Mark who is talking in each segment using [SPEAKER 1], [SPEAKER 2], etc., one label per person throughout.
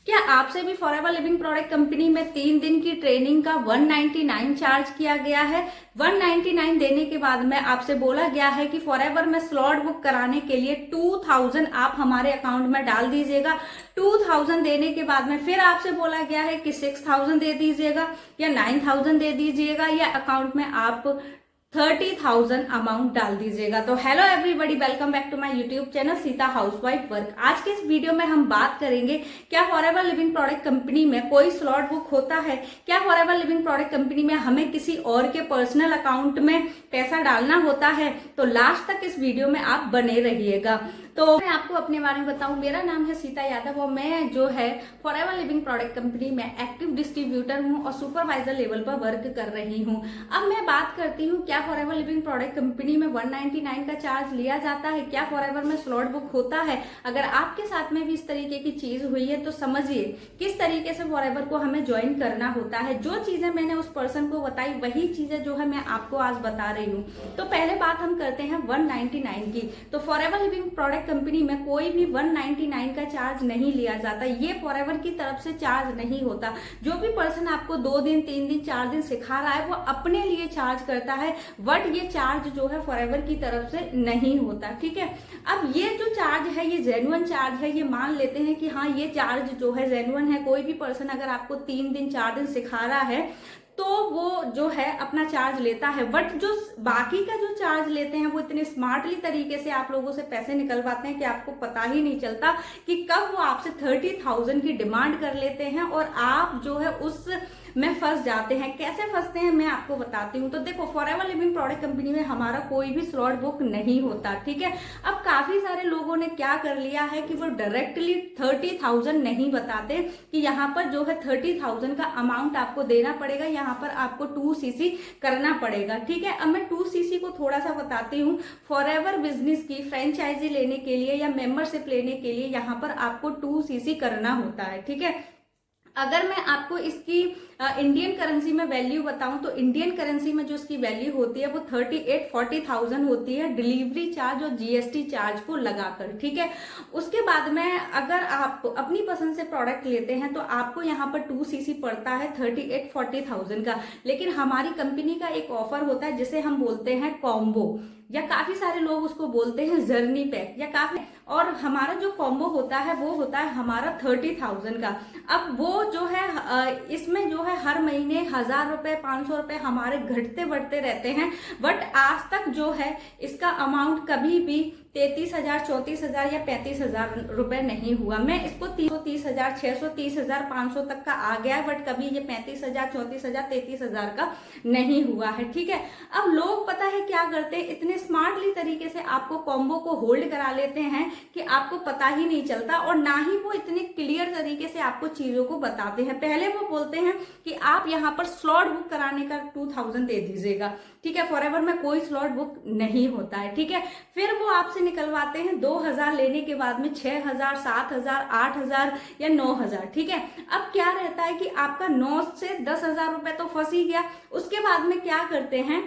[SPEAKER 1] क्या आपसे भी फॉरएवर लिविंग प्रोडक्ट कंपनी में 3 दिन की ट्रेनिंग का 199 चार्ज किया गया है? 199 देने के बाद में आपसे बोला गया है कि फॉरएवर में स्लॉट बुक कराने के लिए 2000 आप हमारे अकाउंट में डाल दीजिएगा। 2000 देने के बाद में फिर आपसे बोला गया है कि 6000 दे दीजिएगा या 9000 दे दीजिएगा या अकाउंट में आप 30,000 अमाउंट डाल दीजिएगा। तो hello everybody, welcome back to my YouTube channel Sita housewife work. आज के इस वीडियो में हम बात करेंगे, क्या फॉरएवर लिविंग प्रोडक्ट कंपनी में कोई स्लॉट बुक होता है? क्या फॉरएवर लिविंग प्रोडक्ट कंपनी में हमें किसी और के पर्सनल अकाउंट में पैसा डालना होता है? तो लास्ट तक इस वीडियो में आप बने रहिएगा। तो मैं आपको अपने बारे में बताऊं, मेरा नाम है सीता यादव और मैं जो है फॉरएवर लिविंग प्रोडक्ट कंपनी में एक्टिव डिस्ट्रीब्यूटर हूं और सुपरवाइजर लेवल पर वर्क कर रही हूं। अब मैं बात करती हूं, क्या फॉरएवर लिविंग प्रोडक्ट कंपनी में 199 का चार्ज लिया जाता है? क्या फॉरएवर में स्लॉट बुक होता है? अगर आपके साथ में भी इस तरीके की चीज हुई है तो समझिए किस तरीके से फॉरएवर को हमें ज्वाइन करना होता है। जो चीजें मैंने उस पर्सन को बताई वही चीजें जो है मैं आपको आज बता रही हूँ। तो पहले बात हम करते हैं 199 की। तो फॉरएवर लिविंग प्रोडक्ट कंपनी में कोई भी 199 का चार्ज नहीं लिया जाता। ये फॉरएवर की तरफ से चार्ज नहीं होता। जो भी पर्सन आपको 2 दिन 3 दिन 4 दिन सिखा रहा है वो अपने लिए चार्ज करता है, बट ये चार्ज जो है फॉरएवर की तरफ से नहीं होता। ठीक है, अब ये जो चार्ज है ये जेन्युइन चार्ज है। ये मान लेते हैं कि हाँ ये चार्ज जो है जेन्युइन है। कोई भी पर्सन अगर आपको 3 दिन 4 दिन सिखा रहा है तो वो जो है अपना चार्ज लेता है, बट जो बाकी का जो चार्ज लेते हैं वो इतने स्मार्टली तरीके से आप लोगों से पैसे निकलवाते हैं कि आपको पता ही नहीं चलता कि कब वो आपसे 30,000 की डिमांड कर लेते हैं और आप जो है उस में फंस जाते हैं। कैसे फंसते हैं मैं आपको बताती हूँ। तो देखो, फॉरएवर लिविंग प्रोडक्ट कंपनी में हमारा कोई भी स्लॉट बुक नहीं होता। ठीक है, अब काफी सारे लोगों ने क्या कर लिया है कि वो डायरेक्टली 30,000 नहीं बताते कि यहाँ पर जो है 30,000 का अमाउंट आपको देना पड़ेगा, यहाँ पर आपको 2cc करना पड़ेगा। ठीक है, अब मैं 2cc को थोड़ा सा बताती हूँ। फॉरएवर बिजनेस की फ्रेंचाइजी लेने के लिए या मेंबरशिप लेने के लिए यहाँ पर आपको 2cc करना होता है। ठीक है, अगर मैं आपको इसकी इंडियन करेंसी में वैल्यू बताऊं तो इंडियन करेंसी में जो इसकी वैल्यू होती है वो 38-40,000 होती है, डिलीवरी चार्ज और जीएसटी चार्ज को लगाकर। ठीक है, उसके बाद में अगर आप अपनी पसंद से प्रोडक्ट लेते हैं तो आपको यहाँ पर 2cc पड़ता है 38-40,000 का। लेकिन हमारी कंपनी का एक ऑफर होता है जिसे हम बोलते हैं कॉम्बो, या काफी सारे लोग उसको बोलते हैं जर्नी पैक या काफी, और हमारा जो कॉम्बो होता है वो होता है हमारा 30,000 का। अब वो जो है इसमें जो है हर महीने 1000 रुपए 500 रुपए हमारे घटते बढ़ते रहते हैं, बट आज तक जो है इसका अमाउंट कभी भी 33,000 34,000 या 35,000 रुपए नहीं हुआ। मैं इसको 330,000 630,000 500 तक का आ गया है, बट कभी ये 35,000 34,000 33,000 का नहीं हुआ है। ठीक है, अब लोग पता है क्या करते हैं, इतने स्मार्टली तरीके से आपको कॉम्बो को होल्ड करा लेते हैं कि आपको पता ही नहीं चलता, और ना ही वो इतने क्लियर तरीके से आपको चीजों को बताते हैं। पहले वो बोलते हैं कि आप यहाँ पर स्लॉट बुक कराने का 2000 दे दीजिएगा। ठीक है, फॉरएवर में कोई स्लॉट बुक नहीं होता है। ठीक है, फिर वो आपसे निकलवाते हैं 2000 लेने के बाद में 6,000 7,000 8,000 या 9,000। ठीक है, अब क्या रहता है कि आपका 9 से 10,000 रुपए तो फंस ही गया। उसके बाद में क्या करते हैं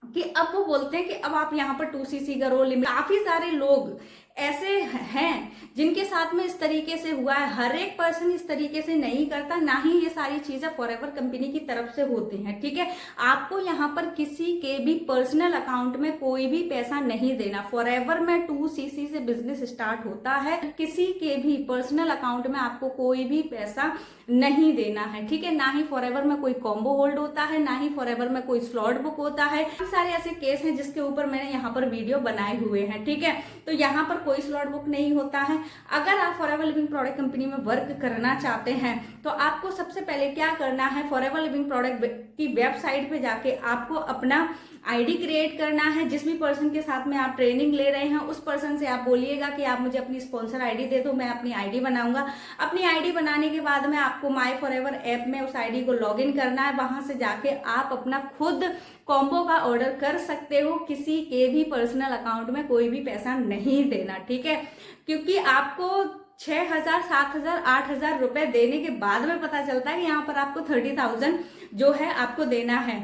[SPEAKER 1] कि अब वो बोलते हैं कि अब आप यहाँ पर 2cc करो लिमिट। काफी सारे लोग ऐसे हैं जिनके साथ में इस तरीके से हुआ है। हर एक पर्सन इस तरीके से नहीं करता, ना ही ये सारी चीजें फॉरएवर कंपनी की तरफ से होती हैं। ठीक है, आपको यहाँ पर किसी के भी पर्सनल अकाउंट में कोई भी पैसा नहीं देना। फॉरएवर में 2cc से बिजनेस स्टार्ट होता है, किसी के भी पर्सनल अकाउंट में आपको कोई भी पैसा नहीं देना है। ठीक है, ना ही फॉरएवर में कोई कॉम्बो होल्ड होता है, ना ही फॉरएवर में कोई स्लॉट बुक होता है। सारे ऐसे केस हैं जिसके ऊपर मैंने यहाँ पर वीडियो बनाए हुए हैं। ठीक है, तो यहाँ पर कोई स्लॉट बुक नहीं होता है। अगर आप फॉरएवर लिविंग प्रोडक्ट कंपनी में वर्क करना चाहते हैं तो आपको सबसे पहले क्या करना है, फॉरएवर लिविंग प्रोडक्ट की वेबसाइट पे जाके आपको अपना आईडी क्रिएट करना है। जिस भी पर्सन के साथ में आप ट्रेनिंग ले रहे हैं उस पर्सन से आप बोलिएगा कि आप मुझे अपनी स्पॉन्सर आईडी दे दो, मैं अपनी आईडी बनाऊंगा। अपनी आईडी बनाने के बाद में आपको माय फॉरएवर ऐप में उस आईडी को लॉगिन करना है। वहां से जाके आप अपना खुद कॉम्बो का ऑर्डर कर सकते हो। किसी के भी पर्सनल अकाउंट में कोई भी पैसा नहीं देना। ठीक है, क्योंकि आपको 6,000 7,000 8,000 रुपए देने के बाद में पता चलता है कि यहाँ पर आपको 30,000 जो है आपको देना है।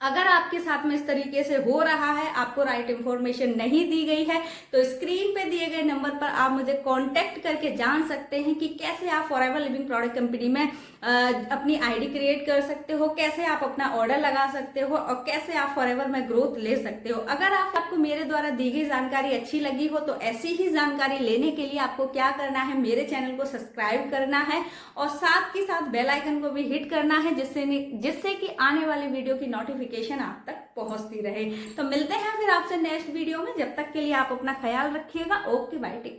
[SPEAKER 1] अगर आपके साथ में इस तरीके से हो रहा है, आपको राइट इंफॉर्मेशन नहीं दी गई है, तो स्क्रीन पे दिए गए नंबर पर आप मुझे कांटेक्ट करके जान सकते हैं कि कैसे आप फॉरएवर लिविंग प्रोडक्ट कंपनी में अपनी आईडी क्रिएट कर सकते हो, कैसे आप अपना ऑर्डर लगा सकते हो और कैसे आप फॉरएवर में ग्रोथ ले सकते हो। अगर आपको मेरे द्वारा दी गई जानकारी अच्छी लगी हो तो ऐसी ही जानकारी लेने के लिए आपको क्या करना है, मेरे चैनल को सब्सक्राइब करना है और साथ के साथ बेल आइकन को भी हिट करना है, जिससे कि आने वाले वीडियो की नोटिफिकेशन आप तक पहुंचती रहे। तो मिलते हैं फिर आपसे नेक्स्ट वीडियो में। जब तक के लिए आप अपना ख्याल रखिएगा। Okay, bye, take.